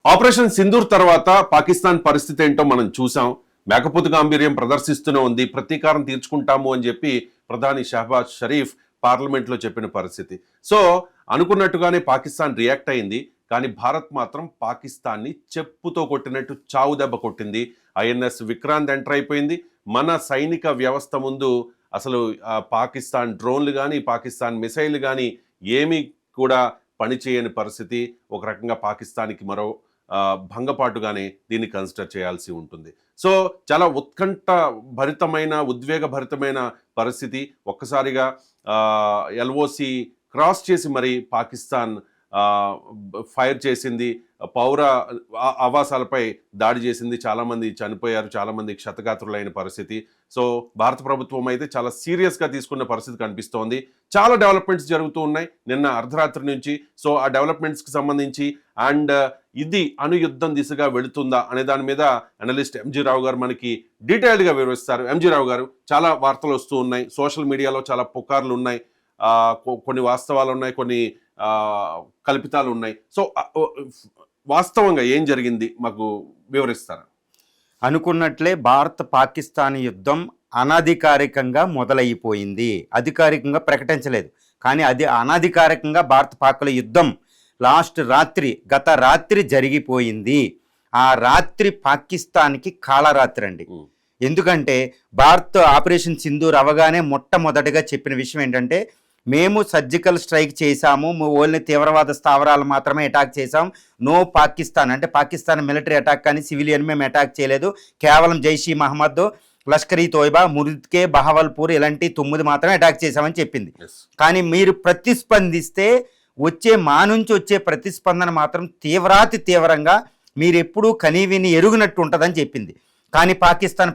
Operation Sindoor తర్వాత పాకిస్తాన్ పరిస్థితి ఏంటో మనం చూసాం. మేకపోతు గాంభీర్యం ప్రదర్శిస్తూనే ఉంది. ప్రతీకారం తీర్చుకుంటాము అని చెప్పి ప్రధాని షహబాజ్ షరీఫ్ పార్లమెంట్లో చెప్పిన పరిస్థితి. సో అనుకున్నట్టుగానే పాకిస్తాన్ రియాక్ట్ అయింది. కానీ భారత్ మాత్రం పాకిస్తాన్ని చెప్పుతో కొట్టినట్టు చావు దెబ్బ కొట్టింది. ఐఎన్ఎస్ విక్రాంత్ ఎంటర్ అయిపోయింది. మన సైనిక వ్యవస్థ ముందు అసలు పాకిస్తాన్ డ్రోన్లు కానీ పాకిస్తాన్ మిసైల్ కానీ ఏమీ కూడా పనిచేయని పరిస్థితి. ఒక రకంగా పాకిస్తాన్కి మరో భంగపాటుగానే దీన్ని కన్సిడర్ చేయాల్సి ఉంటుంది. సో చాలా ఉత్కంఠ భరితమైన ఉద్వేగ భరితమైన పరిస్థితి. ఒక్కసారిగా ఎల్ఓసి క్రాస్ చేసి మరి పాకిస్తాన్ ఫైర్ చేసింది, పౌర ఆవాసాలపై దాడి చేసింది, చాలామంది చనిపోయారు, చాలామంది క్షతగాత్రులైన పరిస్థితి. సో భారత ప్రభుత్వం అయితే చాలా సీరియస్గా తీసుకున్న పరిస్థితి కనిపిస్తోంది. చాలా డెవలప్మెంట్స్ జరుగుతూ ఉన్నాయి నిన్న అర్ధరాత్రి నుంచి. సో ఆ డెవలప్మెంట్స్కి సంబంధించి అండ్ ఇది అణుయుద్ధం దిశగా వెళుతుందా అనే దాని మీద అనలిస్ట్ ఎంజీ రావు గారు మనకి డీటెయిల్డ్గా వివరిస్తారు. ఎంజీ రావు గారు, చాలా వార్తలు వస్తూ ఉన్నాయి, సోషల్ మీడియాలో చాలా పుకార్లు ఉన్నాయి, కొన్ని వాస్తవాలు ఉన్నాయి, కొన్ని కల్పితాలు ఉన్నాయి. సో వాస్తవంగా ఏం జరిగింది మాకు వివరిస్తారా? అనుకున్నట్లే భారత్ పాకిస్తాన్ యుద్ధం అనధికారికంగా మొదలైపోయింది. అధికారికంగా ప్రకటించలేదు, కానీ అది అనధికారికంగా భారత పాకుల యుద్ధం గత రాత్రి జరిగిపోయింది. ఆ రాత్రి పాకిస్తాన్కి కాళరాత్రి అండి. ఎందుకంటే భారత్ ఆపరేషన్ సింధూర్ అవగానే మొట్టమొదటిగా చెప్పిన విషయం ఏంటంటే, మేము సర్జికల్ స్ట్రైక్ చేశాము, ఓన్లీ తీవ్రవాద స్థావరాలు మాత్రమే అటాక్ చేశాం, నో పాకిస్తాన్, అంటే పాకిస్తాన్ మిలిటరీ అటాక్ కానీ సివిలియన్ మేము అటాక్ చేయలేదు, కేవలం జైషీ మహమ్మద్, లష్కర్ ఈ తోయిబా, మురిద్కే, బహవల్పూర్ ఇలాంటి 9 మాత్రమే అటాక్ చేశామని చెప్పింది. కానీ మీరు ప్రతిస్పందిస్తే మా నుంచి వచ్చే ప్రతిస్పందన మాత్రం తీవ్రంగా మీరు ఎప్పుడూ కనీవిని ఎరుగునట్టు ఉంటుందని చెప్పింది. కానీ పాకిస్తాన్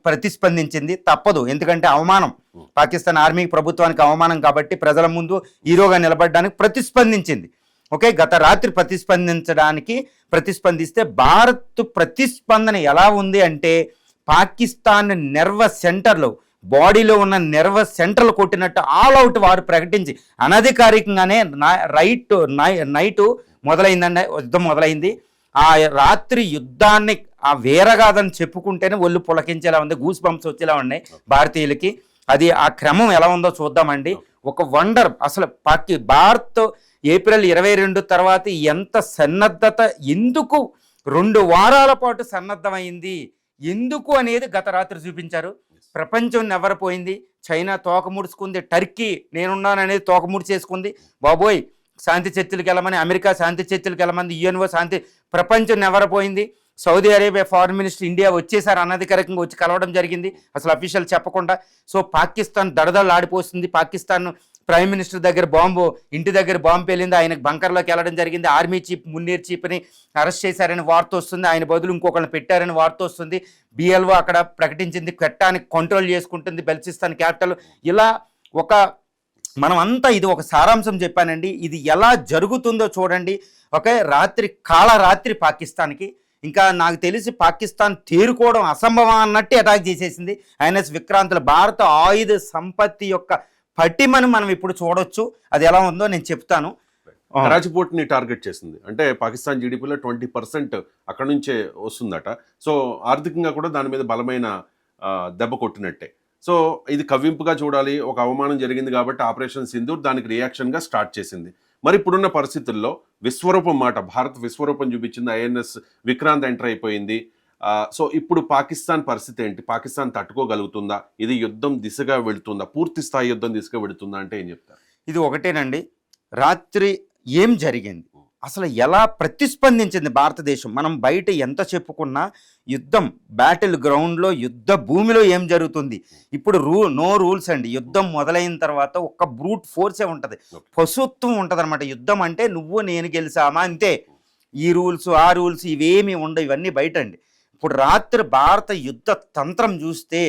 ప్రతిస్పందించింది. తప్పదు, ఎందుకంటే అవమానం, పాకిస్తాన్ ఆర్మీకి ప్రభుత్వానికి అవమానం కాబట్టి ప్రజల ముందు హీరోగా నిలబడడానికి ప్రతిస్పందించింది. ఓకే, గత రాత్రి ప్రతిస్పందిస్తే భారత్ ప్రతిస్పందన ఎలా ఉంది అంటే, పాకిస్తాన్ నర్వస్ సెంటర్లో, బాడీలో ఉన్న నర్వస్ సెంటర్లు కొట్టినట్టు ఆల్ అవుట్ వారు ప్రకటించి అనధికారికంగానే నైటు మొదలైందండి, యుద్ధం మొదలైంది. ఆ రాత్రి యుద్ధాన్ని ఆ వేరగాదని చెప్పుకుంటేనే ఒళ్ళు పులకించేలా ఉంది, గూస్ బంప్స్ వచ్చేలా ఉన్నాయి భారతీయులకి. అది ఆ క్రమం ఎలా ఉందో చూద్దామండి. ఒక వండర్ అసలు భారత్ ఏప్రిల్ 22 తర్వాత ఎంత సన్నద్ధత, ఎందుకు 2 వారాల పాటు సన్నద్ధమైంది ఎందుకు అనేది గత రాత్రి చూపించారు. ప్రపంచం నెవరపోయింది. చైనా తోక ముడుచుకుంది, టర్కీ నేనున్నాననేది తోక ముడిచేసుకుంది. బాబోయ్ శాంతి చర్చలకు వెళ్ళమని, అమెరికా శాంతి చర్చలకు వెళ్ళమని, యుఎన్ఓ శాంతి, ప్రపంచం నెవరపోయింది. Saudi Arabia foreign minister India వచ్చేసారి, అనధికారికంగా వచ్చి కలవడం జరిగింది అసలు అఫీషియల్ చెప్పకుండా. సో పాకిస్తాన్ దడదలాడిపోతుంది. పాకిస్తాన్ ప్రైమ్ మినిస్టర్ దగ్గర ఇంటి దగ్గర బాంబు పేలింది, ఆయనకు బంకర్లోకి వెళ్ళడం జరిగింది. ఆర్మీ చీఫ్, మున్నీర్ చీఫ్ని అరెస్ట్ చేశారని వార్త వస్తుంది, ఆయన బదులు ఇంకొకరిని పెట్టారని వార్త వస్తుంది. బిఎల్ఓ అక్కడ ప్రకటించింది చట్టానికి కంట్రోల్ చేసుకుంటుంది బెల్చిస్తాన్ క్యాపిటల్. ఇలా ఇది ఒక సారాంశం చెప్పానండి. ఇది ఎలా జరుగుతుందో చూడండి. ఓకే, కాళరాత్రి పాకిస్తాన్కి. ఇంకా నాకు తెలిసి పాకిస్తాన్ తేరుకోవడం అసంభవం అన్నట్టు అటాక్ చేసేసింది. ఐఎన్ఎస్ విక్రాంత్లో భారత ఆయుధ సంపత్తి యొక్క పట్టిమను మనం ఇప్పుడు చూడొచ్చు. అది ఎలా ఉందో నేను చెప్తాను. కరాచీ పోర్ట్ని టార్గెట్ చేసింది, అంటే పాకిస్తాన్ జీడిపిలో 20% అక్కడ నుంచే వస్తుందట. సో ఆర్థికంగా కూడా దాని మీద బలమైన దెబ్బ కొట్టినట్టే. సో ఇది కవ్వింపుగా చూడాలి. ఒక అవమానం జరిగింది కాబట్టి ఆపరేషన్ సింధూర్ దానికి రియాక్షన్గా స్టార్ట్ చేసింది. మరి ఇప్పుడున్న పరిస్థితుల్లో విశ్వరూపం భారత్ విశ్వరూపం చూపించింది. ఐఎన్ఎస్ విక్రాంత్ ఎంటర్ అయిపోయింది. సో ఇప్పుడు పాకిస్తాన్ పరిస్థితి ఏంటి? పాకిస్తాన్ తట్టుకోగలుగుతుందా? ఇది యుద్ధం దిశగా వెళుతుందా? పూర్తి స్థాయి యుద్ధం దిశగా వెళుతుందా అంటే ఏం చెప్తారు? ఇది ఒకటేనండి, రాత్రి ఏం జరిగింది, అసలు ఎలా ప్రతిస్పందించింది భారతదేశం. మనం బయట ఎంత చెప్పుకున్నా యుద్ధం బ్యాటిల్ గ్రౌండ్లో, యుద్ధ భూమిలో ఏం జరుగుతుంది. ఇప్పుడు నో రూల్స్ అండి. యుద్ధం మొదలైన తర్వాత ఒక్క బ్రూట్ ఫోర్సే ఉంటుంది, పశుత్వం ఉంటుంది అనమాట. యుద్ధం అంటే నువ్వు నేను గెలిచామా అంతే. ఈ రూల్స్ ఆ రూల్స్ ఇవేమీ ఉండవు, ఇవన్నీ బయట అండి. ఇప్పుడు రాత్రి భారత యుద్ధ తంత్రం చూస్తే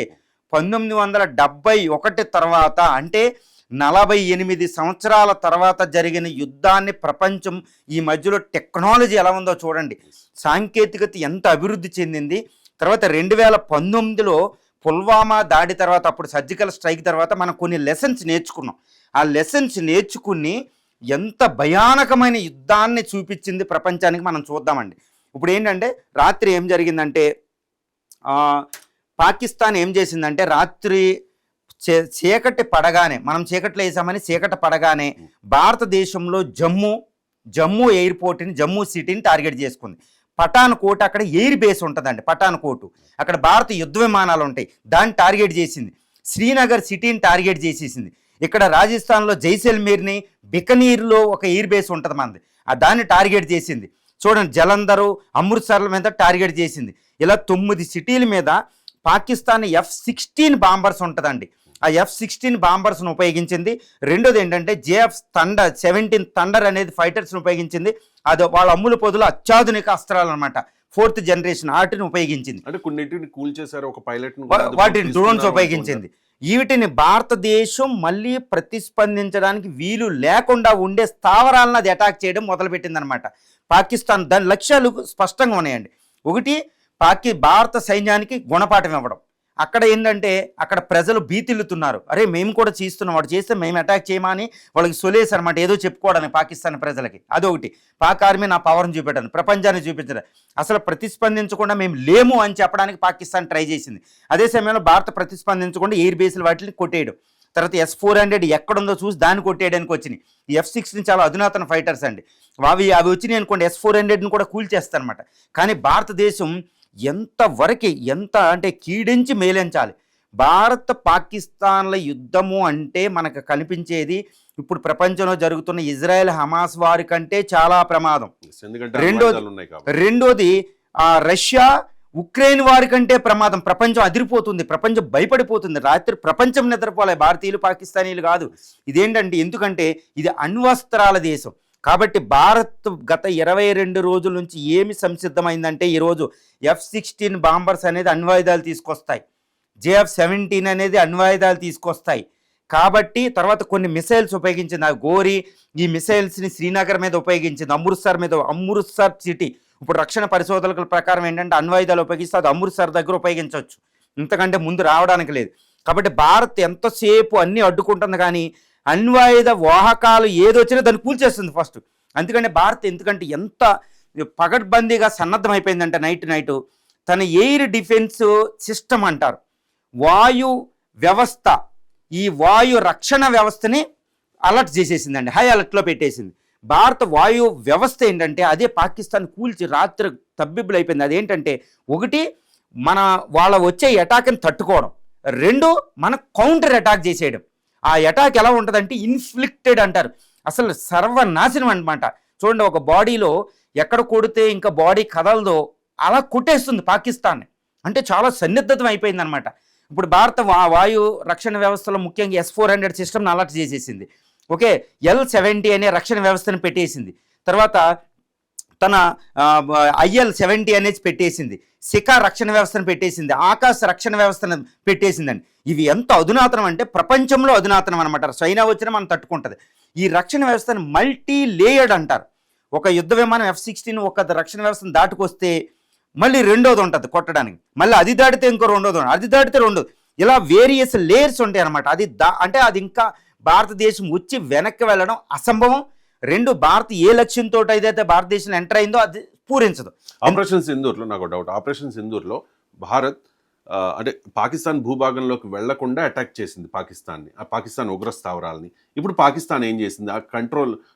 1971 తర్వాత, అంటే 48 సంవత్సరాల తర్వాత జరిగిన యుద్ధాన్ని ప్రపంచం ఈ మధ్యలో టెక్నాలజీ ఎలా ఉందో చూడండి, సాంకేతికత ఎంత అభివృద్ధి చెందింది. తర్వాత 2019లో పుల్వామా దాడి తర్వాత, అప్పుడు సర్జికల్ స్ట్రైక్ తర్వాత మనం కొన్ని లెసన్స్ నేర్చుకున్నాం. ఆ లెసన్స్ నేర్చుకుని ఎంత భయానకమైన యుద్ధాన్ని చూపించింది ప్రపంచానికి మనం చూద్దామండి. ఇప్పుడు ఏంటంటే రాత్రి ఏం జరిగిందంటే పాకిస్తాన్ ఏం చేసిందంటే రాత్రి చీకటి పడగానే, మనం చీకట్లో వేసామని చీకటి పడగానే భారతదేశంలో జమ్మూ ఎయిర్పోర్ట్ని, జమ్మూ సిటీని టార్గెట్ చేసుకుంది. పఠాన్కోట్ అక్కడ ఎయిర్ బేస్ ఉంటుందండి, పఠాన్కోట్ అక్కడ భారత యుద్ధ విమానాలు ఉంటాయి, దాన్ని టార్గెట్ చేసింది. శ్రీనగర్ సిటీని టార్గెట్ చేసేసింది. ఇక్కడ రాజస్థాన్లో జైసల్మేర్ని, బికనీర్లో ఒక ఎయిర్ బేస్ ఉంటుంది మనది, దాన్ని టార్గెట్ చేసింది. చూడండి, జలంధరు, అమృత్సర్ల మీద టార్గెట్ చేసింది. ఇలా 9 సిటీల మీద పాకిస్తాన్ F-16 బాంబర్స్ ఉంటుందండి, ఆ F-16 బాంబర్స్ను ఉపయోగించింది. రెండోది ఏంటంటే JF 17 థండర్ అనేది ఫైటర్స్ని ఉపయోగించింది. అది వాళ్ళ అమ్ముల పొదులు అత్యాధునిక అస్త్రాలు అనమాట, 4th జనరేషన్, వాటిని ఉపయోగించింది. అంటే కొన్నింటిని కూల్ చేశారు, ఒక పైలట్ వాటిని డ్రోన్స్ ఉపయోగించింది. వీటిని భారతదేశం మళ్ళీ ప్రతిస్పందించడానికి వీలు లేకుండా ఉండే స్థావరాలను అది అటాక్ చేయడం మొదలుపెట్టింది అనమాట. పాకిస్తాన్ దాని లక్ష్యాలు స్పష్టంగా ఉన్నాయండి. ఒకటి, భారత సైన్యానికి గుణపాఠం ఇవ్వడం. అక్కడ ఏంటంటే అక్కడ ప్రజలు భీతిల్లుతున్నారు, అరే మేము కూడా చేస్తున్నాం, వాడు చేస్తే మేము అటాక్ చేయమా అని వాళ్ళకి సొలేస్ అనమాట, ఏదో చెప్పుకోవడానికి పాకిస్తాన్ ప్రజలకి. అదొకటి. పాక్ ఆర్మీ నా పవర్ని చూపెట్టాను, ప్రపంచాన్ని చూపించడం, అసలు ప్రతిస్పందించకుండా మేము లేము అని చెప్పడానికి పాకిస్తాన్ ట్రై చేసింది. అదే సమయంలో భారత ప్రతిస్పందించకుండా ఎయిర్ బేస్లు వాటిని కొట్టేయడం. తర్వాత S-400 ఎక్కడుందో చూసి దాన్ని కొట్టేయడానికి వచ్చినాయి. ఈ F-16 చాలా అధునాతన ఫైటర్స్ అండి, అవి వచ్చినాయి అనుకోండి, S-400ని కూడా కూల్చేస్తారనమాట. కానీ భారతదేశం ఎంత అంటే కీడించి మేలించాలి. భారత పాకిస్తాన్ల యుద్ధము అంటే మనకు కనిపించేది ఇప్పుడు ప్రపంచంలో జరుగుతున్న ఇజ్రాయెల్ హమాస్ వారి కంటే చాలా ప్రమాదం. రెండోది రష్యా ఉక్రెయిన్ వారి కంటే ప్రమాదం. ప్రపంచం అదిరిపోతుంది, ప్రపంచం భయపడిపోతుంది. రాత్రి ప్రపంచం నిద్రపోలే, భారతీయులు పాకిస్తానీలు కాదు. ఇదేంటంటే ఎందుకంటే ఇది అణ్వస్త్రాల దేశం కాబట్టి భారత్ గత 22 రోజుల నుంచి ఏమి సంసిద్ధమైందంటే ఈరోజు F-16 బాంబర్స్ అనేది అణ్వాయుధాలు తీసుకొస్తాయి, JF-17 అనేది అణ్వాయుధాలు తీసుకొస్తాయి. కాబట్టి తర్వాత కొన్ని మిసైల్స్ ఉపయోగించింది, ఆ గోరి ఈ మిసైల్స్ని శ్రీనగర్ మీద ఉపయోగించింది, అమృత్సర్ సిటీ. ఇప్పుడు రక్షణ పరిశోధకుల ప్రకారం ఏంటంటే అణ్వాయుధాలు ఉపయోగిస్తే అది అమృత్సర్ దగ్గర ఉపయోగించవచ్చు, ఇంతకంటే ముందు రావడానికి లేదు. కాబట్టి భారత్ ఎంతసేపు అన్నీ అడ్డుకుంటుంది, కానీ అణ్వాయుధ వాహకాలు ఏదొచ్చినా దాన్ని కూల్చేస్తుంది ఫస్ట్. అందుకని భారత్ ఎందుకంటే ఎంత పగడ్బందీగా సన్నద్ధమైపోయిందంటే నైట్ తన ఎయిర్ డిఫెన్స్ సిస్టమ్ అంటారు, వాయు వ్యవస్థ, ఈ వాయు రక్షణ వ్యవస్థని అలర్ట్ చేసేసిందండి, హై అలర్ట్లో పెట్టేసింది. భారత వాయు వ్యవస్థ ఏంటంటే అదే పాకిస్తాన్ కూల్చి రాత్రి తబ్బిబ్బులు అయిపోయింది. అదేంటంటే ఒకటి, వాళ్ళ వచ్చే అటాక్ని తట్టుకోవడం, రెండు మన కౌంటర్ అటాక్ చేసేయడం. ఆ అటాక్ ఎలా ఉంటుందంటే ఇన్ఫ్లిక్టెడ్ అంటారు, అసలు సర్వనాశనం అనమాట. చూడండి, ఒక బాడీలో ఎక్కడ కొడితే ఇంకా బాడీ కదలదో అలా కొట్టేస్తుంది పాకిస్తాన్ని, అంటే చాలా సన్నిద్ధతం అయిపోయింది అనమాట. ఇప్పుడు భారత వాయు రక్షణ వ్యవస్థలో ముఖ్యంగా S-400 సిస్టమ్ని అలర్ట్ చేసేసింది. ఓకే, L-70 అనే రక్షణ వ్యవస్థను పెట్టేసింది. తర్వాత తన IL-70 అనేది పెట్టేసింది, శిఖా రక్షణ వ్యవస్థను పెట్టేసింది, ఆకాశ రక్షణ వ్యవస్థను పెట్టేసిందండి. ఇవి ఎంత అధునాతనం అంటే ప్రపంచంలో అధునాతనం అనమాట. చైనా వచ్చినా మనం తట్టుకుంటుంది. ఈ రక్షణ వ్యవస్థను మల్టీ లేయర్డ్ అంటారు. ఒక యుద్ధ విమానం F-16 ఒక రక్షణ వ్యవస్థను దాటుకొస్తే మళ్ళీ రెండోది ఉంటుంది కొట్టడానికి, మళ్ళీ అది దాటితే ఇంకో రెండోది, అది దాటితే రెండోది, ఇలా వేరియస్ లేయర్స్ ఉంటాయి అనమాట. అంటే అది ఇంకా భారతదేశం వచ్చి వెనక్కి వెళ్ళడం అసంభవం. రెండు, భారత్ ఏ లక్ష్యంతో అయితే భారతదేశం ఎంటర్ అయిందో అది పూరించదు. ఆపరేషన్ సింధూర్లో నాకు డౌట్, ఆపరేషన్ సింధూర్లో భారత్ అంటే పాకిస్తాన్ భూభాగంలోకి వెళ్లకుండా అటాక్ చేసింది పాకిస్తాన్ని, ఆ పాకిస్తాన్ ఉగ్ర స్థావరాలని. ఇప్పుడు పాకిస్తాన్ ఏం చేసింది, ఆ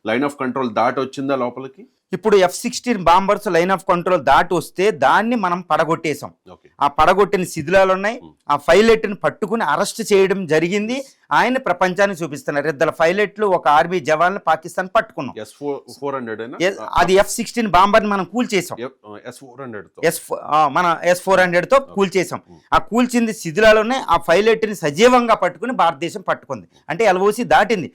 లైన్ ఆఫ్ కంట్రోల్ దాటి వచ్చిందా లోపలికి? ఇప్పుడు F-16 bombers line of control దాటి వస్తే దాన్ని మనం పడగొట్టేశాం. ఆ పడగొట్టిన శిథిలాలు ఉన్నాయి, ఆ పైలట్ని పట్టుకుని అరెస్ట్ చేయడం జరిగింది. ఆయన ప్రపంచానికి చూపిస్తున్నారు. ఇద్దరు పైలట్లు, ఒక ఆర్మీ జవాన్లు పాకిస్తాన్ పట్టుకున్నాం. అది F-16 బాంబర్ని మనం కూల్చేసాం, మన S-400తో కూల్చేసాం. ఆ కూల్చింది శిథిలాలు ఉన్నాయి, ఆ పైలట్ని సజీవంగా పట్టుకుని భారతదేశం పట్టుకుంది. అంటే LOC దాటింది.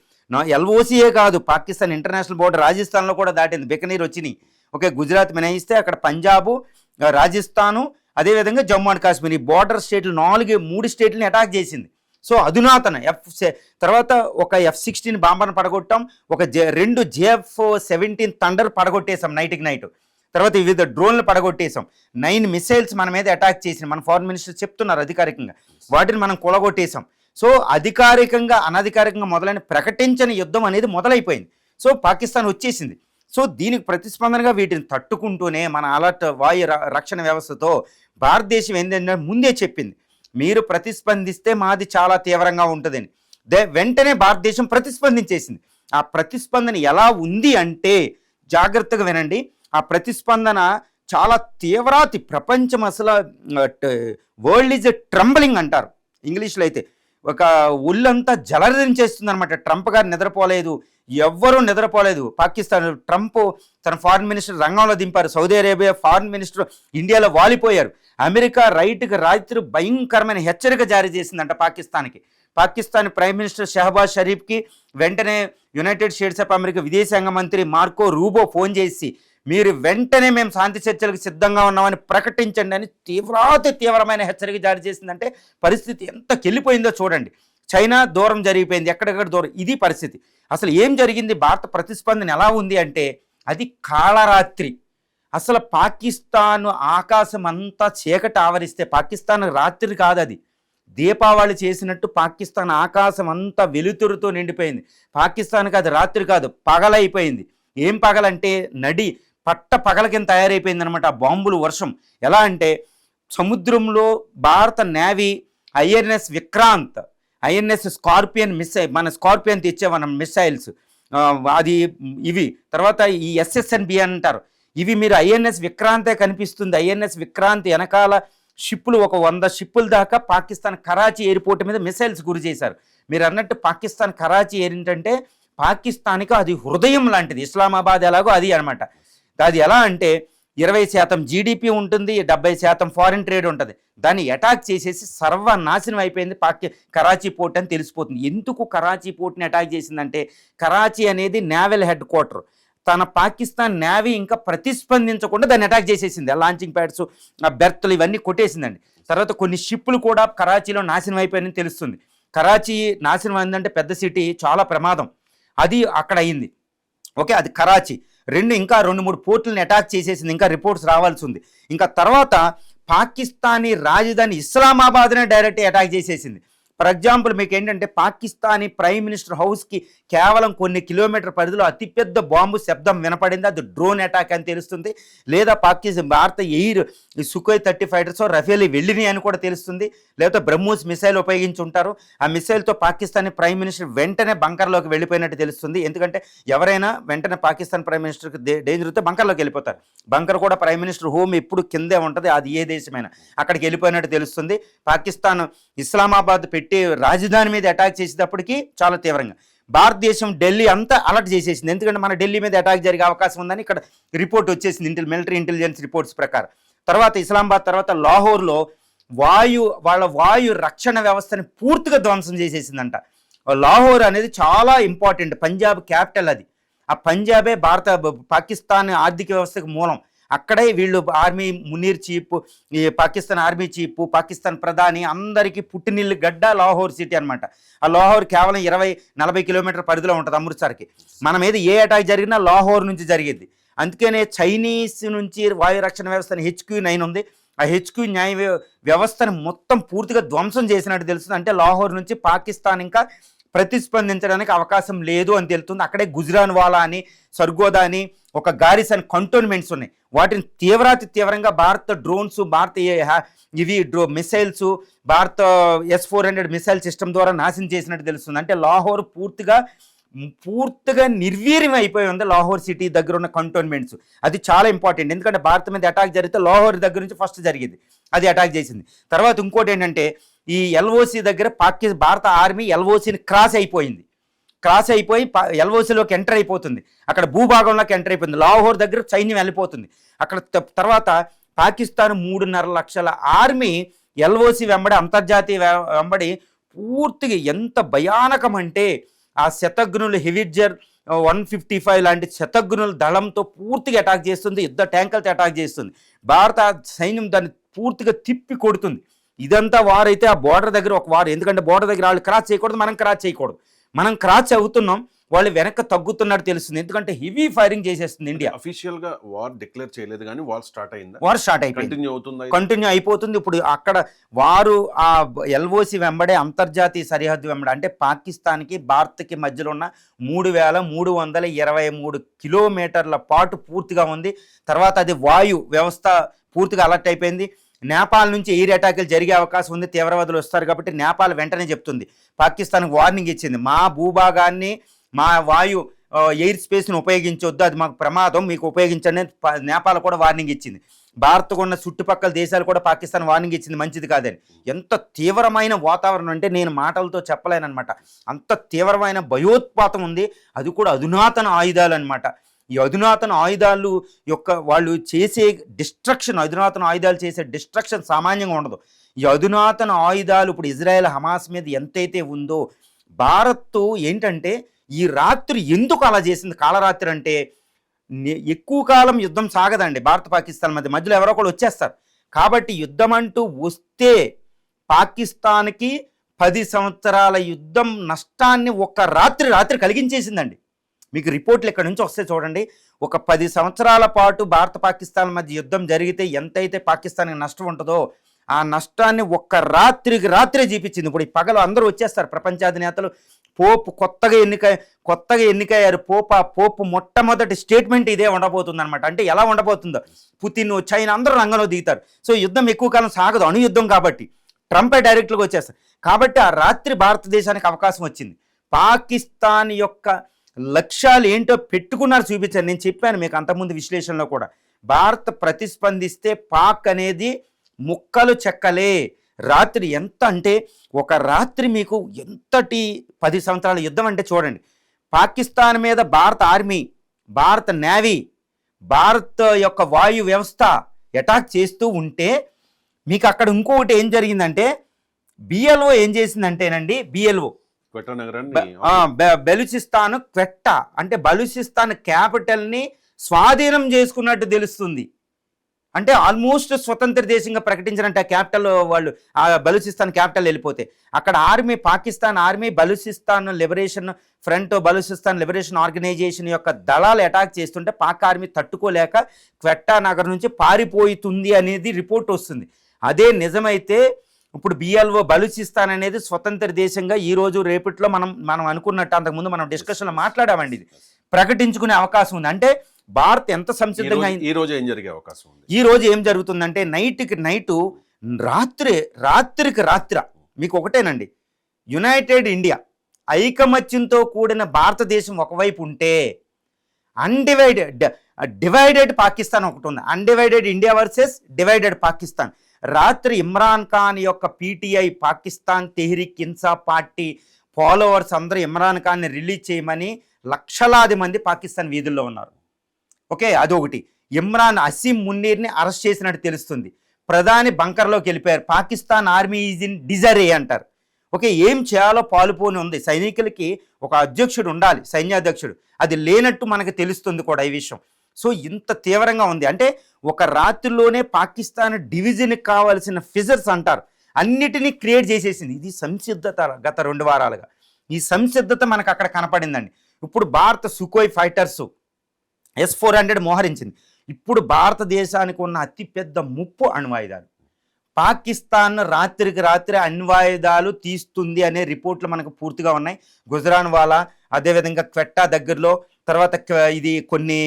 LOCయే కాదు, పాకిస్తాన్ ఇంటర్నేషనల్ బోర్డర్ రాజస్థాన్లో కూడా దాటింది, బికనీర్ వచ్చినాయి. ఓకే, గుజరాత్ మినహాయిస్తే అక్కడ పంజాబు, రాజస్థాను, అదేవిధంగా జమ్మూ అండ్ కాశ్మీర్, ఈ బోర్డర్ స్టేట్లు 3 స్టేట్లని అటాక్ చేసింది. సో అధునాతన తర్వాత ఒక F-16 బాంబర్ని పడగొట్టాం, ఒక 2 JF-17 థండర్ పడగొట్టేసాం నైట్కి నైట్. తర్వాత వివిధ డ్రోన్లు పడగొట్టేసాం, 9 మిసైల్స్ మన మీద అటాక్ చేసినాం. మన ఫారెన్ మినిస్టర్ చెప్తున్నారు అధికారికంగా, వాటిని మనం కూలగొట్టేసాం. సో అధికారికంగా అనధికారికంగా మొదలైన ప్రకటించని యుద్ధం అనేది మొదలైపోయింది. సో పాకిస్తాన్ వచ్చేసింది. సో దీనికి ప్రతిస్పందనగా వీటిని తట్టుకుంటూనే మన అలర్ట్ వాయు రక్షణ వ్యవస్థతో భారతదేశం ఏంటంటే ముందే చెప్పింది, మీరు ప్రతిస్పందిస్తే మాది చాలా తీవ్రంగా ఉంటుందని. వెంటనే భారతదేశం ప్రతిస్పందించేసింది. ఆ ప్రతిస్పందన ఎలా ఉంది అంటే జాగ్రత్తగా వినండి. ఆ ప్రతిస్పందన చాలా తీవ్రాతి, ప్రపంచం అసలు వరల్డ్ ఈజ్ ట్రంబలింగ్ అంటారు ఇంగ్లీష్లో అయితే. ఒక ఒళ్ళంతా జలధరించేస్తుంది అనమాట. ట్రంప్ గారు నిద్రపోలేదు, ఎవ్వరూ నిద్రపోలేదు. పాకిస్తాన్ ట్రంప్ తన ఫారిన్ మినిస్టర్ రంగంలో దింపారు, సౌదీ అరేబియా ఫారిన్ మినిస్టర్ ఇండియాలో వాలిపోయారు. అమెరికా రైట్కి రాత్రి భయంకరమైన హెచ్చరిక జారీ చేసిందంట పాకిస్తాన్కి. పాకిస్తాన్ ప్రైమ్ మినిస్టర్ షహబాజ్ షరీఫ్కి వెంటనే యునైటెడ్ స్టేట్స్ ఆఫ్ అమెరికా విదేశాంగ మంత్రి మార్కో రూబో ఫోన్ చేసి, మీరు వెంటనే మేము శాంతి చర్చలకు సిద్ధంగా ఉన్నామని ప్రకటించండి అని తీవ్రమైన హెచ్చరిక జారీ చేసిందంటే పరిస్థితి ఎంత కెళ్ళిపోయిందో చూడండి. చైనా దూరం జరిగిపోయింది, ఎక్కడెక్కడ దూరం. ఇది పరిస్థితి. అసలు ఏం జరిగింది, భారత ప్రతిస్పందన ఎలా ఉంది అంటే అది కాళరాత్రి. అసలు పాకిస్తాన్ ఆకాశం అంతా చీకటి ఆవరిస్తే, పాకిస్తాన్ రాత్రి కాదు, అది దీపావళి చేసినట్టు పాకిస్తాన్ ఆకాశం అంతా వెలుతురుతో నిండిపోయింది. పాకిస్తాన్కి అది రాత్రి కాదు, పగలైపోయింది. ఏం పగలంటే పట్ట పగల కింద తయారైపోయింది అనమాట ఆ బాంబులు వర్షం. ఎలా అంటే సముద్రంలో భారత navy INS Vikrant, INS scorpion missile, మన స్కార్పియన్ తెచ్చే మనం మిస్సైల్స్, అది ఇవి. తర్వాత ఈ SSNB అంటారు, ఇవి మీరు ఐఎన్ఎస్ విక్రాంతే కనిపిస్తుంది. ఐఎన్ఎస్ విక్రాంత్ వెనకాల షిప్పులు, ఒక 100 షిప్పుల దాకా పాకిస్తాన్ కరాచీ ఎయిర్పోర్ట్ మీద మిసైల్స్ గురి చేశారు. మీరు అన్నట్టు పాకిస్తాన్ కరాచీ ఏంటంటే పాకిస్తాన్కి అది హృదయం లాంటిది, ఇస్లామాబాద్ ఎలాగో అది అనమాట. అది ఎలా అంటే 20% GDP ఉంటుంది, 70% ఫారిన్ ట్రేడ్ ఉంటుంది. దాన్ని అటాక్ చేసేసి సర్వనాశనం అయిపోయింది కరాచీ పోర్ట్ అని తెలిసిపోతుంది. ఎందుకు కరాచీ పోర్ట్ని అటాక్ చేసిందంటే, కరాచీ అనేది నేవల్ హెడ్ క్వార్టర్. తన పాకిస్తాన్ నేవీ ఇంకా ప్రతిస్పందించకుండా దాన్ని అటాక్ చేసేసింది. ఆ లాంచింగ్ ప్యాడ్స్, ఆ బెర్త్లు ఇవన్నీ కొట్టేసిందండి. తర్వాత కొన్ని షిప్పులు కూడా కరాచీలో నాశనం అయిపోయాయని తెలుస్తుంది. కరాచీ నాశనం అయిందంటే పెద్ద సిటీ, చాలా ప్రమాదం. అది అక్కడ అయింది. ఓకే, అది కరాచీ. ఇంకా 2-3 పోర్టులను అటాక్ చేసేసింది. ఇంకా రిపోర్ట్స్ రావాల్సి ఉంది. ఇంకా తర్వాత పాకిస్తానీ రాజధాని ఇస్లామాబాద్నే డైరెక్ట్ అటాక్ చేసేసింది. ఫర్ ఎగ్జాంపుల్ మీకు ఏంటంటే, పాకిస్తానీ ప్రైమ్ మినిస్టర్ హౌస్కి కేవలం కొన్ని కిలోమీటర్ పరిధిలో అతిపెద్ద బాంబు శబ్దం వినపడింది, అది డ్రోన్ అటాక్ అని తెలుస్తుంది. లేదా భారత ఎయిర్ సుఖోయ్ 30 ఫైటర్స్ రఫేల్ వెళ్ళినాయి అని కూడా తెలుస్తుంది. లేకపోతే బ్రహ్మోస్ మిసైల్ ఉపయోగించి ఉంటారు. ఆ మిసైల్తో పాకిస్తానీ ప్రైమ్ మినిస్టర్ వెంటనే బంకర్లోకి వెళ్ళిపోయినట్టు తెలుస్తుంది. ఎందుకంటే ఎవరైనా వెంటనే పాకిస్తాన్ ప్రైమ్ మినిస్టర్కి డేంజర్ అయితే బంకర్లోకి వెళ్ళిపోతారు. బంకర్ కూడా ప్రైమ్ మినిస్టర్ హోమ్ ఎప్పుడు కిందే ఉంటుంది, అది ఏ దేశమైనా. అక్కడికి వెళ్ళిపోయినట్టు తెలుస్తుంది. పాకిస్తాన్ ఇస్లామాబాద్ పెట్టి రాజధాని మీద అటాక్ చేసేటప్పటికి చాలా తీవ్రంగా భారతదేశం ఢిల్లీ అంతా అలర్ట్ చేసేసింది. ఎందుకంటే మన ఢిల్లీ మీద అటాక్ జరిగే అవకాశం ఉందని ఇక్కడ రిపోర్ట్ వచ్చేసింది, మిలిటరీ ఇంటెలిజెన్స్ రిపోర్ట్స్ ప్రకారం. తర్వాత ఇస్లామాబాద్ తర్వాత లాహోర్లో వాళ్ళ వాయు రక్షణ వ్యవస్థని పూర్తిగా ధ్వంసం చేసేసిందంట. లాహోర్ అనేది చాలా ఇంపార్టెంట్, పంజాబ్ క్యాపిటల్ అది. ఆ పంజాబే పాకిస్తాన్ ఆర్థిక వ్యవస్థకు మూలం. అక్కడే వీళ్ళు ఆర్మీ మునీర్ చీఫ్, ఈ పాకిస్తాన్ ఆర్మీ చీఫ్, పాకిస్తాన్ ప్రధాని అందరికీ పుట్టినిల్లు గడ్డ లాహోర్ సిటీ అనమాట. ఆ లాహోర్ కేవలం 20-40 కిలోమీటర్ పరిధిలో ఉంటుంది అమృత్సర్కి. మన మీద ఏ అటాక్ జరిగినా లాహోర్ నుంచి జరిగేది. అందుకనే చైనీస్ నుంచి వాయు రక్షణ వ్యవస్థని HQ-9 ఉంది. ఆ HQ-9 వ్యవస్థను మొత్తం పూర్తిగా ధ్వంసం చేసినట్టు తెలుస్తుంది. అంటే లాహోర్ నుంచి పాకిస్తాన్ ఇంకా ప్రతిస్పందించడానికి అవకాశం లేదు అని తెలుస్తుంది. అక్కడే గుజ్రాన్వాలా అని, సర్గోదా అని ఒక గారిసన్ కంటోన్మెంట్స్ ఉన్నాయి. వాటిని తీవ్రంగా భారత డ్రోన్స్, భారత మిసైల్స్, భారత S-400 మిసైల్ సిస్టమ్ ద్వారా నాశనం చేసినట్టు తెలుస్తుంది. అంటే లాహోర్ పూర్తిగా నిర్వీర్యం అయిపోయి ఉంది. లాహోర్ సిటీ దగ్గర ఉన్న కంటోన్మెంట్స్ అది చాలా ఇంపార్టెంట్. ఎందుకంటే భారత మీద అటాక్ జరిగితే లాహోర్ దగ్గర నుంచి ఫస్ట్ జరిగింది, అది అటాక్ చేసింది. తర్వాత ఇంకోటి ఏంటంటే, ఈ LOC దగ్గర భారత ఆర్మీ LOCని క్రాస్ అయిపోయి LOCలోకి ఎంటర్ అయిపోతుంది. అక్కడ భూభాగంలోకి ఎంటర్ అయిపోయింది. లాహోర్ దగ్గర సైన్యం వెళ్ళిపోతుంది. అక్కడ తర్వాత పాకిస్తాన్ 3.5 లక్షల ఆర్మీ LOC వెంబడి, అంతర్జాతీయ వెంబడి పూర్తిగా ఎంత భయానకం అంటే, ఆ శతఘ్నులు హెవిట్జర్ 155 లాంటి శతఘ్నుల దళంతో పూర్తిగా అటాక్ చేస్తుంది, యుద్ధ ట్యాంకులతో అటాక్ చేస్తుంది. భారత సైన్యం దాన్ని పూర్తిగా తిప్పి కొడుతుంది. ఇదంతా వారైతే ఆ బోర్డర్ దగ్గర ఒక వారు. ఎందుకంటే బోర్డర్ దగ్గర వాళ్ళు క్రాస్ చేయకూడదు, మనం క్రాస్ అవుతున్నాం. వాళ్ళు వెనక్కి తగ్గుతున్నట్టు తెలుస్తుంది. ఎందుకంటే హెవీ ఫైరింగ్ చేసేస్తుంది ఇండియా. అఫీషియల్ గా వార్ డిక్లేర్ చేయలేదు కానీ వార్ స్టార్ట్ అయిందా? వార్ స్టార్ట్ అయిపోయింది, కంటిన్యూ అవుతుందా? కంటిన్యూ అయిపోతుంది. ఇప్పుడు అక్కడ వారు ఆ ఎల్ఓసి వెంబడే అంతర్జాతీయ సరిహద్దు వెంబడే, అంటే పాకిస్తాన్కి భారత్కి మధ్యలో ఉన్న 3323 కిలోమీటర్ల పాటు పూర్తిగా ఉంది. తర్వాత అది వాయు వ్యవస్థ పూర్తిగా అలర్ట్ అయిపోయింది. నేపాల్ నుంచి ఎయిర్ అటాకులు జరిగే అవకాశం ఉంది, తీవ్రవాదులు వస్తారు కాబట్టి నేపాల్ వెంటనే చెప్తుంది, పాకిస్తాన్కి వార్నింగ్ ఇచ్చింది, మా భూభాగాన్ని మా వాయు ఎయిర్ స్పేస్ని ఉపయోగించొద్దు, అది మాకు ప్రమాదం, మీకు ఉపయోగించండి. నేపాల్ కూడా వార్నింగ్ ఇచ్చింది. భారత్కు ఉన్న చుట్టుపక్కల దేశాలు కూడా పాకిస్తాన్ వార్నింగ్ ఇచ్చింది, మంచిది కాదని. ఎంత తీవ్రమైన వాతావరణం అంటే నేను మాటలతో చెప్పలేనమాట. అంత తీవ్రమైన భయోత్పాతం ఉంది. అది కూడా అధునాతన ఆయుధాలు అనమాట. ఈ అధునాతన ఆయుధాలు యొక్క వాళ్ళు చేసే డిస్ట్రక్షన్, అధునాతన ఆయుధాలు చేసే డిస్ట్రక్షన్ సామాన్యంగా ఉండదు. ఈ అధునాతన ఆయుధాలు ఇప్పుడు ఇజ్రాయెల్ హమాస్ మీద ఎంతైతే ఉందో, భారత్ ఏంటంటే ఈ రాత్రి ఎందుకు అలా చేసింది కాలరాత్రి అంటే, ఎక్కువ కాలం యుద్ధం సాగదండి భారత్ పాకిస్తాన్ మధ్యలో ఎవరో ఒకరు వచ్చేస్తారు. కాబట్టి యుద్ధం అంటూ వస్తే పాకిస్తాన్కి 10 సంవత్సరాల యుద్ధం నష్టాన్ని ఒక్క రాత్రి కలిగించేసిందండి. మీకు రిపోర్ట్లు ఇక్కడ నుంచి వస్తే చూడండి, ఒక 10 సంవత్సరాల పాటు భారత పాకిస్తాన్ మధ్య యుద్ధం జరిగితే ఎంతైతే పాకిస్తాన్కి నష్టం ఉంటుందో ఆ నష్టాన్ని ఒక్క రాత్రే చూపించింది. ఇప్పుడు ఈ పగలు అందరూ వచ్చేస్తారు ప్రపంచాధినేతలు. పోపు కొత్తగా ఎన్నికయ్యారు. పోపు మొట్టమొదటి స్టేట్మెంట్ ఇదే ఉండబోతుంది అనమాట. అంటే ఎలా ఉండబోతుందో, పుతిన్, చైనా అందరూ రంగంలో దిగుతారు. సో యుద్ధం ఎక్కువ కాలం సాగదు, అణు యుద్ధం కాబట్టి. ట్రంపే డైరెక్ట్గా వచ్చేస్తారు. కాబట్టి ఆ రాత్రి భారతదేశానికి అవకాశం వచ్చింది. పాకిస్తాన్ యొక్క లక్ష్యాలు ఏంటో పెట్టుకున్నారు, చూపించారు. నేను చెప్పాను మీకు అంతకుముందు విశ్లేషణలో కూడా, భారత్ ప్రతిస్పందిస్తే పాక్ అనేది ముక్కలు చెక్కలే. రాత్రి ఎంత అంటే ఒక రాత్రి మీకు ఎంతటి 10 సంవత్సరాల యుద్ధం అంటే చూడండి. పాకిస్తాన్ మీద భారత ఆర్మీ, భారత నేవీ, భారత్ యొక్క వాయు వ్యవస్థ అటాక్ చేస్తూ ఉంటే మీకు అక్కడ ఇంకొకటి ఏం జరిగిందంటే, బిఎల్ఓ ఏం చేసిందంటేనండి, బిఎల్ఓ బెలూచిస్తాన్ క్వెట్టా అంటే బలూచిస్తాన్ క్యాపిటల్ని స్వాధీనం చేసుకున్నట్టు తెలుస్తుంది. అంటే ఆల్మోస్ట్ స్వతంత్ర దేశంగా ప్రకటించినట్టు ఆ క్యాపిటల్ వాళ్ళు, ఆ బలూచిస్తాన్ క్యాపిటల్ వెళ్ళిపోతే అక్కడ army, Pakistan army Balochistan Liberation Front, Balochistan Liberation Organisation యొక్క దళాలు అటాక్ చేస్తుంటే పాక్ ఆర్మీ తట్టుకోలేక క్వెట్టా నగర్ నుంచి పారిపోతుంది అనేది రిపోర్ట్ వస్తుంది. అదే నిజమైతే ఇప్పుడు బిఎల్ఓ బలూచిస్తాన్ అనేది స్వతంత్ర దేశంగా ఈ రోజు రేపట్లో మనం అనుకున్నట్టు అంతకుముందు మనం డిస్కషన్లో మాట్లాడామండి, ఇది ప్రకటించుకునే అవకాశం ఉంది. అంటే భారత్ ఎంత సంసిద్ధంగా ఈ రోజు ఏం జరిగే అవకాశం ఉంది? ఈ రోజు ఏం జరుగుతుందంటే నైటు రాత్రికి మీకు ఒకటేనండి, యునైటెడ్ ఇండియా ఐకమత్యంతో కూడిన భారతదేశం ఒకవైపు ఉంటే, డివైడెడ్ పాకిస్తాన్ ఒకటి ఉంది. Undivided India versus divided Pakistan. రాత్రి ఇమ్రాన్ ఖాన్ యొక్క PTI, Pakistan Tehreek Insaf party followers అందరూ ఇమ్రాన్ ఖాన్ని రిలీజ్ చేయమని లక్షలాది మంది పాకిస్తాన్ వీధుల్లో ఉన్నారు. ఓకే, అదొకటి. అసీం మున్నీర్ని అరెస్ట్ చేసినట్టు తెలుస్తుంది. ప్రధాని బంకర్లోకి వెళ్ళిపోయారు. పాకిస్తాన్ ఆర్మీ ఈజ్ ఇన్ డిజరే అంటారు. ఓకే, ఏం చేయాలో పాలుపోని ఉంది. సైనికులకి ఒక అధ్యక్షుడు ఉండాలి, సైన్యాధ్యక్షుడు. అది లేనట్టు మనకు తెలుస్తుంది కూడా ఈ విషయం. సో ఇంత తీవ్రంగా ఉంది అంటే ఒక రాత్రిలోనే పాకిస్తాన్ డివిజన్కి కావాల్సిన ఫిజర్స్ అంటారు అన్నిటినీ క్రియేట్ చేసేసింది. ఇది సంసిద్ధత. గత 2 వారాలుగా ఈ సంసిద్ధత మనకు అక్కడ కనపడిందండి. ఇప్పుడు భారత సుఖోయ్ ఫైటర్స్ S-400 మోహరించింది. ఇప్పుడు భారతదేశానికి ఉన్న అతిపెద్ద ముప్పు అణ్వాయుధాలు. పాకిస్తాన్ రాత్రికి రాత్రి అణ్వాయుధాలు తీస్తుంది అనే రిపోర్ట్లు మనకు పూర్తిగా ఉన్నాయి. గుజరాన్వాలా, అదేవిధంగా క్వెట్టా దగ్గరలో, తర్వాత ఇది కొన్ని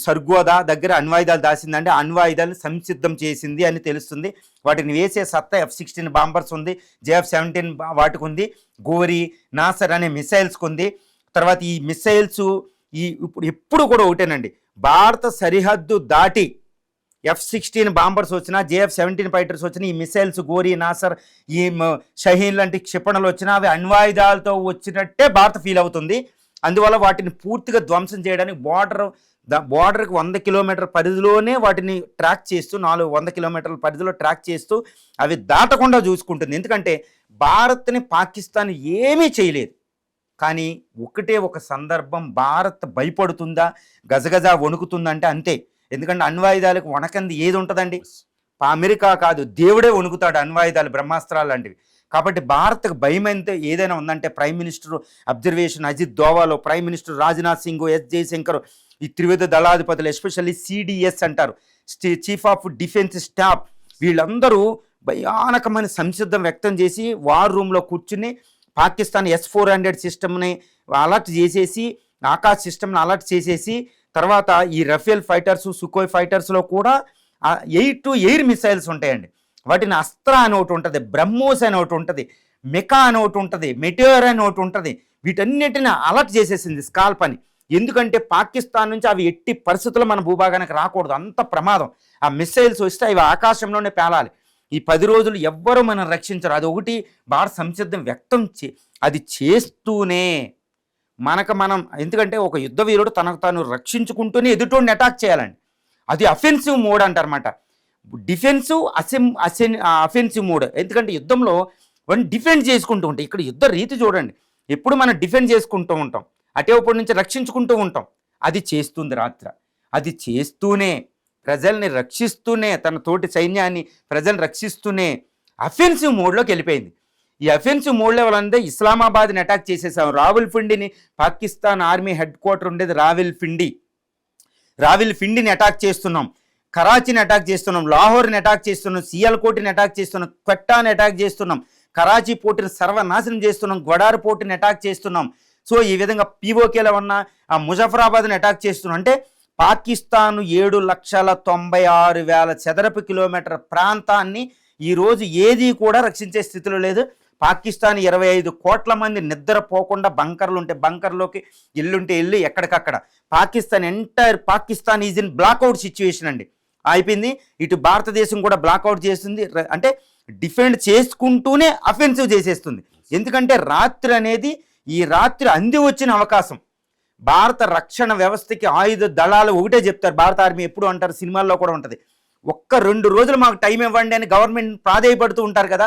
సర్గోదా దగ్గర అణ్వాయుధాలు దాసిందంటే అణ్వాయుధాలను సంసిద్ధం చేసింది అని తెలుస్తుంది. వాటిని వేసే సత్తా F-16 బాంబర్స్ ఉంది, JF-17 వాటికి ఉంది, గోరి, నాసర్ అనే మిసైల్స్కి ఉంది. తర్వాత ఈ మిసైల్స్ ఇప్పుడు కూడా ఒకటేనండి, భారత సరిహద్దు దాటి F-16 బాంబర్స్ వచ్చినా, JF-17 ఫైటర్స్ వచ్చినా, ఈ మిసైల్స్ గోరి, నాసర్, ఈ షహీన్ లాంటి క్షిపణులు వచ్చినా అవి అణ్వాయుధాలతో వచ్చినట్టే భారత్ ఫీల్ అవుతుంది. అందువల్ల వాటిని పూర్తిగా ధ్వంసం చేయడానికి బోర్డర్కి 100 కిలోమీటర్ పరిధిలోనే వాటిని ట్రాక్ చేస్తూ, 100 కిలోమీటర్ల పరిధిలో ట్రాక్ చేస్తూ అవి దాటకుండా చూసుకుంటుంది. ఎందుకంటే భారత్ని పాకిస్తాన్ ఏమీ చేయలేదు. కానీ ఒకటే ఒక సందర్భం భారత్ భయపడుతుందా, గజగజ వణుకుతుందంటే అంతే. ఎందుకంటే అణ్వాయుధాలకు వణకంది ఏది ఉంటుందండి? అమెరికా కాదు, దేవుడే వణుకుతాడు అణ్వాయుధాలు, బ్రహ్మాస్త్రాలు లాంటివి. కాబట్టి భారత్కు భయం అయితే ఏదైనా ఉందంటే ప్రైమ్ మినిస్టర్ అబ్జర్వేషన్ అజిత్ దోవాలో, prime minister Rajnath Singh, S Jaishankar, ఈ త్రివిధ దళాధిపతులు, ఎస్పెషల్లీ సిడిఎస్ అంటారు, చీఫ్ ఆఫ్ డిఫెన్స్ స్టాఫ్, వీళ్ళందరూ భయానకమైన సంసిద్ధం వ్యక్తం చేసి వార్ రూమ్లో కూర్చుని పాకిస్తాన్ S-400 సిస్టమ్ని అలర్ట్ చేసేసి, ఆకాశ్ సిస్టమ్ని అలర్ట్ చేసేసి, తర్వాత ఈ రఫేల్ ఫైటర్స్, సుకోయ్ ఫైటర్స్లో కూడా 8 ఎయిర్ మిసైల్స్ ఉంటాయండి. వాటిని అస్త్ర అని ఒకటి ఉంటుంది, బ్రహ్మోస్ అని ఒకటి ఉంటుంది, మెకా అని ఒకటి ఉంటుంది, మెటియోర్ అని ఒకటి ఉంటుంది. వీటన్నిటిని అలర్ట్ చేసేసింది స్కాల్ప్ అని. ఎందుకంటే పాకిస్తాన్ నుంచి అవి ఎట్టి పరిస్థితుల్లో మన భూభాగానికి రాకూడదు, అంత ప్రమాదం. ఆ మిసైల్స్ వస్తే అవి ఆకాశంలోనే పేలాలి. ఈ 10 రోజులు ఎవ్వరూ మనం రక్షించరు. అది ఒకటి భారత సంసిద్ధం వ్యక్తం అది చేస్తూనే మనం ఎందుకంటే ఒక యుద్ధ వీరుడు తనకు తాను రక్షించుకుంటూనే ఎదుటోడిని అటాక్ చేయాలండి. అది అఫెన్సివ్ మోడ్ అంటారన్నమాట. Defensive offensive mode. ఎందుకంటే యుద్ధంలో వాడిని డిఫెండ్ చేసుకుంటూ ఉంటాం. ఇక్కడ యుద్ధ రీతి చూడండి, ఎప్పుడు మనం డిఫెండ్ చేసుకుంటూ ఉంటాం, అటేపటి నుంచి రక్షించుకుంటూ ఉంటాం. అది చేస్తుంది రాత్ర. అది చేస్తూనే ప్రజల్ని రక్షిస్తూనే, తన తోటి సైన్యాన్ని ప్రజల్ని రక్షిస్తూనే అఫెన్సివ్ మోడ్లోకి వెళ్ళిపోయింది. ఈ అఫెన్సివ్ మోడ్లో వాళ్ళంటే ఇస్లామాబాద్ని అటాక్ చేసేసాం. రావల్పిండిని, పాకిస్తాన్ ఆర్మీ హెడ్ క్వార్టర్ ఉండేది రావల్పిండిని అటాక్ చేస్తున్నాం, కరాచీని అటాక్ చేస్తున్నాం, లాహోర్ని అటాక్ చేస్తున్నాం, సియాల్కోట్ని అటాక్ చేస్తున్నాం, క్వెట్టాని అటాక్ చేస్తున్నాం, కరాచీ పోర్టుని సర్వనాశనం చేస్తున్నాం, గ్వడార్ పోర్టుని అటాక్ చేస్తున్నాం. సో ఈ విధంగా పీఓకేలో ఉన్న ఆ ముజఫరాబాద్ని అటాక్ చేస్తున్నాం. అంటే పాకిస్తాన్ 7,96,000 చదరపు కిలోమీటర్ ప్రాంతాన్ని ఈరోజు ఏది కూడా రక్షించే స్థితిలో లేదు. పాకిస్తాన్ 25 కోట్ల మంది నిద్రపోకుండా బంకర్లు ఉంటే బంకర్లోకి, ఇల్లుంటే ఇల్లు, ఎక్కడికక్కడ entire Pakistan is in blackout situation అండి. అయిపోయింది. ఇటు భారతదేశం కూడా బ్లాక్అవుట్ చేస్తుంది. అంటే డిఫెండ్ చేసుకుంటూనే అఫెన్సివ్ చేసేస్తుంది. ఎందుకంటే రాత్రి అనేది, ఈ రాత్రి అంది వచ్చిన అవకాశం. భారత రక్షణ వ్యవస్థకి ఆయుధ దళాలు ఒకటే చెప్తారు, భారత ఆర్మీ ఎప్పుడు అంటారు, సినిమాల్లో కూడా ఉంటుంది, 1-2 రోజులు మాకు టైం ఇవ్వండి అని గవర్నమెంట్ ప్రాధేయపడుతూ ఉంటారు కదా.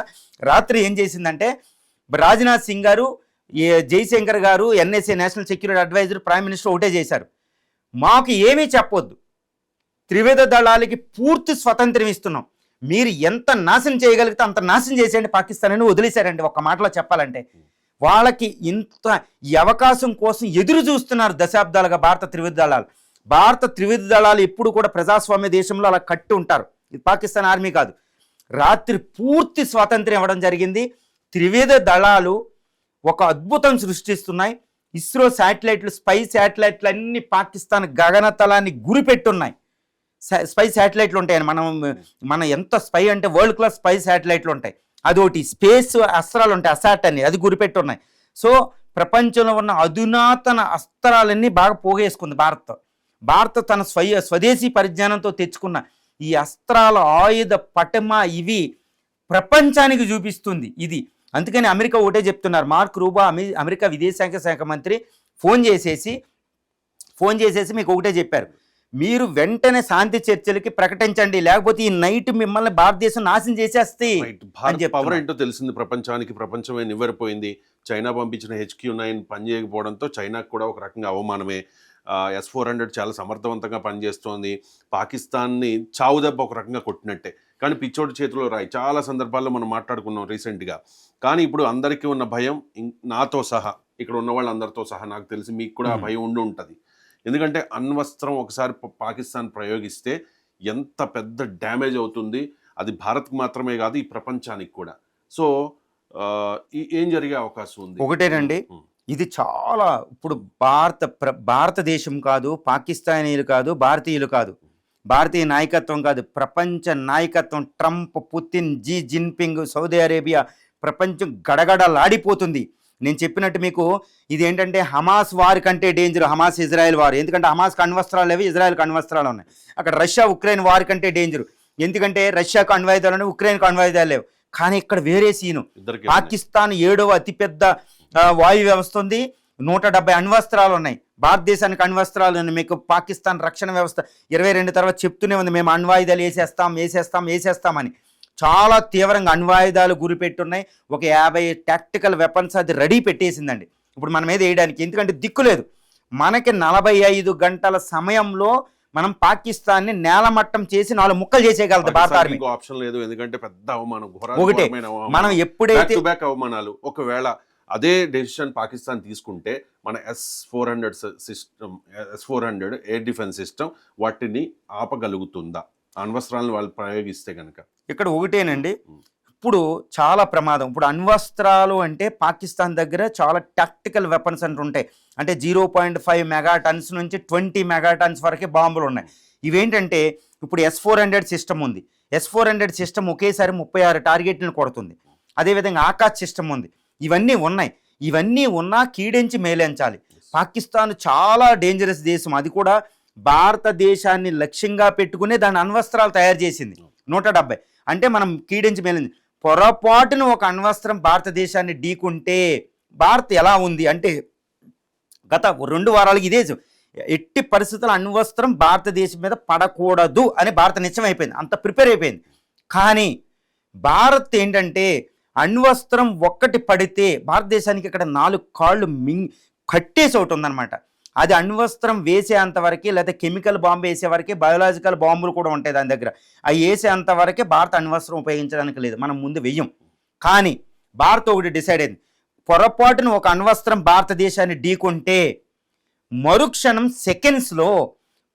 రాత్రి ఏం చేసిందంటే రాజ్నాథ్ సింగ్ గారు, జైశంకర్ గారు, NSA national security adviser, prime minister ఒకటే చేశారు, మాకు ఏమీ చెప్పొద్దు, త్రివిధ దళాలకి పూర్తి స్వతంత్రం ఇస్తున్నాం, మీరు ఎంత నాశనం చేయగలిగితే అంత నాశనం చేసేయండి పాకిస్తాన్ అని వదిలేశారండి. ఒక్క మాటలో చెప్పాలంటే వాళ్ళకి ఇంత ఈ అవకాశం కోసం ఎదురు చూస్తున్నారు దశాబ్దాలుగా భారత త్రివిధ దళాలు ఎప్పుడు కూడా ప్రజాస్వామ్య దేశంలో అలా కట్టి ఉంటారు. ఇది పాకిస్తాన్ ఆర్మీ కాదు. రాత్రి పూర్తి స్వాతంత్ర్యం ఇవ్వడం జరిగింది. త్రివిధ దళాలు ఒక అద్భుతం సృష్టిస్తున్నాయి. ఇస్రో శాటిలైట్లు, స్పై శాటిలైట్లు అన్ని పాకిస్తాన్ గగనతలాన్ని గురిపెట్టున్నాయి. స్పై శాటిలైట్లు ఉంటాయని మన ఎంత స్పై అంటే వరల్డ్ క్లాస్ స్పై శాటిలైట్లు ఉంటాయి. అదొకటి స్పేస్ అస్త్రాలు ఉంటాయి, అసాట్ అని, అది గురిపెట్టున్నాయి. సో ప్రపంచంలో ఉన్న అధునాతన అస్త్రాలన్నీ బాగా పోగేసుకుంది భారత్ తన స్వదేశీ పరిజ్ఞానంతో తెచ్చుకున్న ఈ అస్త్రాల ఆయుధ పటిమ ఇవి ప్రపంచానికి చూపిస్తుంది ఇది. అందుకని అమెరికా ఒకటే చెప్తున్నారు, మార్క్ రూబా అమెరికా విదేశాంగ శాఖ మంత్రి ఫోన్ చేసేసి మీకు ఒకటే చెప్పారు, మీరు వెంటనే శాంతి చర్చలకి ప్రకటించండి, లేకపోతే ఈ నైట్ మిమ్మల్ని భారతదేశం నాశనం చేసేస్తే. పవర్ ఏంటో తెలిసింది ప్రపంచానికి, ప్రపంచమే నివ్వెరపోయింది. చైనా పంపించిన HQ-9 పనిచేయకపోవడంతో చైనాకు కూడా ఒక రకంగా అవమానమే. S-400 చాలా సమర్థవంతంగా పనిచేస్తోంది. పాకిస్తాన్ని చావు దెబ్బ ఒక రకంగా కొట్టినట్టే, కానీ పిచ్చోటి చేతిలో రాయి. చాలా సందర్భాల్లో మనం మాట్లాడుకున్నాం రీసెంట్గా. కానీ ఇప్పుడు అందరికీ ఉన్న భయం, నాతో సహా ఇక్కడ ఉన్న వాళ్ళందరితో సహా నాకు తెలిసి మీకు కూడా ఆ భయం ఉండి ఉంటుంది. ఎందుకంటే అణ్వస్త్రం ఒకసారి పాకిస్తాన్ ప్రయోగిస్తే ఎంత పెద్ద డ్యామేజ్ అవుతుంది, అది భారత్కి మాత్రమే కాదు ఈ ప్రపంచానికి కూడా. సో ఏం జరిగే అవకాశం ఉంది? ఒకటేనండి, ఇది చాలా ఇప్పుడు భారతదేశం కాదు, పాకిస్తానీలు కాదు, భారతీయులు కాదు, భారతీయ నాయకత్వం కాదు, ప్రపంచ నాయకత్వం, Trump, Putin, Xi Jinping, Saudi Arabia, ప్రపంచం గడగడలాడిపోతుంది. నేను చెప్పినట్టు మీకు ఇది ఏంటంటే హమాస్ వార్ కంటే డేంజర్ హమాస్ ఇజ్రాయెల్ వార్. ఎందుకంటే హమాస్కి అణ్వస్త్రాలు లేవు, ఇజ్రాయెల్కి అణ్వస్త్రాలు ఉన్నాయి. అక్కడ రష్యా ఉక్రెయిన్ వార్ కంటే డేంజర్, ఎందుకంటే రష్యాకు అణ్వాయుధాలు ఉన్నాయి, ఉక్రెయిన్కు అణ్వాయుధాలు లేవు. కానీ ఇక్కడ వేరే సీను. పాకిస్తాన్ 7వ అతిపెద్ద వాయు వ్యవస్థ ఉంది, 170 అణ్వస్త్రాలు ఉన్నాయి. భారతదేశానికి అణ్వస్త్రాలు ఉన్నాయి. మీకు పాకిస్తాన్ రక్షణ వ్యవస్థ 22 తర్వాత చెప్తూనే ఉంది, మేము అణ్వాయుధాలు వేసేస్తామని. చాలా తీవ్రంగా అణ్వాయుధాలు గురిపెట్టున్నాయి. ఒక 50 టాక్టికల్ వెపన్స్ అది రెడీ పెట్టేసిందండి ఇప్పుడు మన మీద వేయడానికి. ఎందుకంటే దిక్కు లేదు. మనకి 45 గంటల సమయంలో మనం పాకిస్తాన్ని నేలమట్టం చేసి 4 ముక్కలు చేసేయగలదు భారత ఆర్మీ. ఇంకో ఆప్షన్ లేదు, ఎందుకంటే పెద్ద అవమానం, ఒకటే మనం ఎప్పుడైతే బ్యాక్ అవమానాలు. ఒకవేళ అదే డెసిషన్ పాకిస్తాన్ తీసుకుంటే మన S-400 system, S-400 air defence system వాటిని ఆపగలుగుతుందా అణ్వస్త్రాలను వాళ్ళు ప్రయోగిస్తే కనుక? ఇక్కడ ఒకటేనండి, ఇప్పుడు చాలా ప్రమాదం. ఇప్పుడు అణ్వస్త్రాలు అంటే పాకిస్తాన్ దగ్గర చాలా టాక్టికల్ వెపన్స్ అంటూ ఉంటాయి. అంటే 0.5 మెగాటన్స్ నుంచి 20 మెగాటన్స్ వరకే బాంబులు ఉన్నాయి. ఇవేంటంటే ఇప్పుడు S-400 సిస్టమ్ ఉంది. S-400 సిస్టమ్ ఒకేసారి 36 టార్గెట్లను కొడుతుంది. అదేవిధంగా ఆకాశ్ సిస్టమ్ ఉంది. ఇవన్నీ ఉన్నాయి. ఇవన్నీ ఉన్నా కీడించి మేలించాలి. పాకిస్తాన్ చాలా డేంజరస్ దేశం. అది కూడా భారతదేశాన్ని లక్ష్యంగా పెట్టుకునే దాని అణ్వస్త్రాలు తయారు చేసింది 170. అంటే మనం కీడించి మేలింది. పొరపాటున ఒక అణ్వస్త్రం భారతదేశాన్ని ఢీకుంటే భారత్ ఎలా ఉంది అంటే గత 2 వారాలకి ఇదే ఎట్టి పరిస్థితుల్లో అణ్వస్త్రం భారతదేశం మీద పడకూడదు అని భారత నిశ్చయం అయిపోయింది. అంత ప్రిపేర్ అయిపోయింది. కానీ భారత్ ఏంటంటే అణ్వస్త్రం ఒక్కటి పడితే భారతదేశానికి ఇక్కడ 4 కాళ్ళు కట్టేసి ఒకటి ఉందన్నమాట. అది అణ్వస్త్రం వేసేంతవరకే, లేదా కెమికల్ బాంబు వేసేవరకే, బయోలాజికల్ బాంబులు కూడా ఉంటాయి దాని దగ్గర. అవి వేసేంతవరకే భారత అణ్వస్త్రం ఉపయోగించడానికి లేదు, మనం ముందు వెయ్యం. కానీ భారత్ ఒకటి డిసైడ్ అయింది, పొరపాటున ఒక అణ్వస్త్రం భారతదేశాన్ని ఢీకొంటే మరుక్షణం సెకండ్స్లో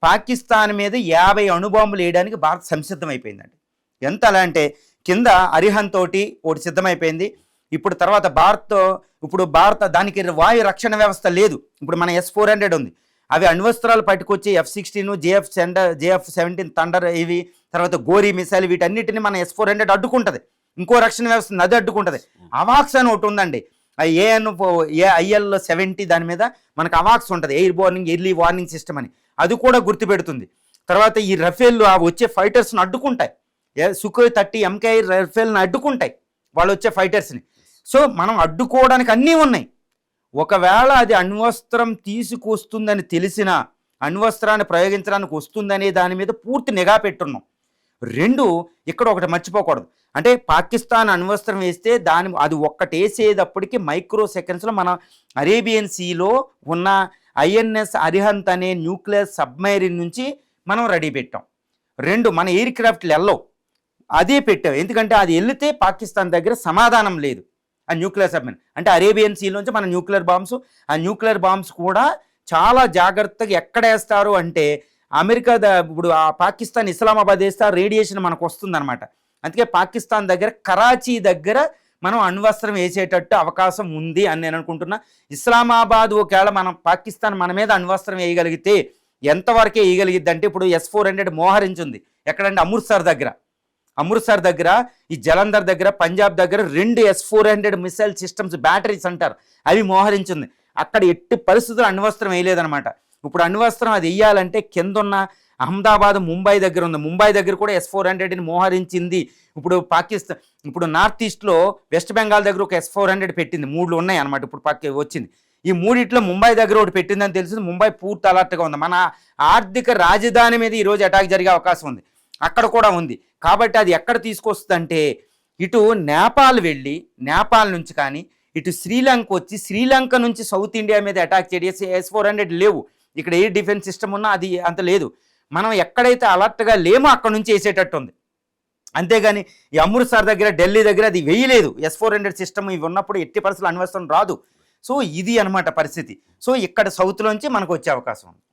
పాకిస్తాన్ మీద 50 అణుబాంబులు వేయడానికి భారత్ సంసిద్ధం అయిపోయిందండి. ఎంత అలా అంటే కింద అరిహంత్ తోటి ఒకటి సిద్ధమైపోయింది. ఇప్పుడు తర్వాత భారత దానికి వాయు రక్షణ వ్యవస్థ లేదు. ఇప్పుడు మన S-400 ఉంది. అవి అణ్వస్త్రాలు పట్టుకొచ్చి F-16, JF-17 థండర్, ఇవి తర్వాత గోరీ మిసైల్, వీటన్నిటిని మన S-400 అడ్డుకుంటుంది. ఇంకో రక్షణ వ్యవస్థ నది అడ్డుకుంటుంది. అవాక్స్ అని ఒకటి ఉందండి. IL-70 దాని మీద మనకు అవాక్స్ ఉంటుంది, ఎర్లీ వార్నింగ్ సిస్టమ్ అని. అది కూడా గుర్తుపెడుతుంది. తర్వాత ఈ రఫేల్ వచ్చే ఫైటర్స్ని అడ్డుకుంటాయి. Sukhoi 30 MKI రఫేల్ని అడ్డుకుంటాయి వాళ్ళు వచ్చే ఫైటర్స్ని. సో మనం అడ్డుకోవడానికి అన్నీ ఉన్నాయి. ఒకవేళ అది అణ్వస్త్రం తీసుకొస్తుందని తెలిసినా, అణ్వస్త్రాన్ని ప్రయోగించడానికి వస్తుందనే దాని మీద పూర్తి నిఘా పెట్టున్నాం. 2 ఇక్కడ ఒకటి మర్చిపోకూడదు. అంటే పాకిస్తాన్ అణ్వస్త్రం వేస్తే అది ఒక్కటి వేసేటప్పటికి మైక్రో సెకండ్స్లో మన అరేబియన్ సీలో ఉన్న INS అరిహంత్ అనే న్యూక్లియర్ సబ్మెరీన్ నుంచి మనం రెడీ పెట్టాం. 2 మన ఎయిర్ క్రాఫ్ట్లు వెళ్ళవు, అదే పెట్టాం. ఎందుకంటే అది వెళితే పాకిస్తాన్ దగ్గర సమాధానం లేదు. ఆ న్యూక్లియర్ సబ్మెరీన్ అంటే అరేబియన్ సీలోంచి మన న్యూక్లియర్ బాంబ్స్ కూడా చాలా జాగ్రత్తగా ఎక్కడ వేస్తారు అంటే అమెరికా ఇప్పుడు ఆ పాకిస్తాన్ ఇస్లామాబాద్ వేస్తే ఆ రేడియేషన్ మనకు వస్తుందన్నమాట. అందుకే పాకిస్తాన్ దగ్గర కరాచీ దగ్గర మనం అణ్వస్త్రం వేసేటట్టు అవకాశం ఉంది అని నేను అనుకుంటున్నా. ఇస్లామాబాద్ ఒకవేళ పాకిస్తాన్ మన మీద అణ్వస్త్రం వేయగలిగితే ఎంతవరకే వేయగలిగిద్ది అంటే ఇప్పుడు S-400 మోహరించింది ఎక్కడంటే అమృత్సర్ దగ్గర ఈ జలంధర్ దగ్గర, పంజాబ్ దగ్గర 2 S-400 మిసైల్ సిస్టమ్స్ బ్యాటరీస్ అంటారు, అవి మోహరించింది. అక్కడ ఎట్టి పరిస్థితులు అణ్వస్త్రం వేయలేదనమాట. ఇప్పుడు అణ్వస్త్రం అది వేయాలంటే కిందున్న అహ్మదాబాద్, ముంబై దగ్గర ఉంది. ముంబై దగ్గర కూడా S-400ని మోహరించింది. ఇప్పుడు నార్త్ ఈస్ట్లో వెస్ట్ బెంగాల్ దగ్గర ఒక S-400 పెట్టింది. 3 ఉన్నాయి అనమాట. ఇప్పుడు వచ్చింది. ఈ 3 ముంబై దగ్గర ఒకటి పెట్టిందని తెలిసింది. ముంబై పూర్తి అలర్ట్గా ఉంది. మన ఆర్థిక రాజధాని మీద ఈరోజు అటాక్ జరిగే అవకాశం ఉంది. అక్కడ కూడా ఉంది. కాబట్టి అది ఎక్కడ తీసుకొస్తుందంటే ఇటు నేపాల్ వెళ్ళి, నేపాల్ నుంచి కానీ ఇటు శ్రీలంక వచ్చి, శ్రీలంక నుంచి సౌత్ ఇండియా మీద అటాక్ చేయడం. S-400 లేవు ఇక్కడ, ఎయిర్ డిఫెన్స్ సిస్టమ్ ఉన్నా అది అంత లేదు. మనం ఎక్కడైతే అలర్ట్గా లేమో అక్కడ నుంచి వేసేటట్టు ఉంది. అంతేగాని ఈ అమృత్సర్ దగ్గర, ఢిల్లీ దగ్గర అది వేయలేదు. S-400 సిస్టమ్ ఇవి ఉన్నప్పుడు ఎట్టి పరిస్థితులు అణ్వస్త్రం రాదు. సో ఇది అనమాట పరిస్థితి. సో ఇక్కడ సౌత్లోంచి మనకు వచ్చే అవకాశం ఉంది.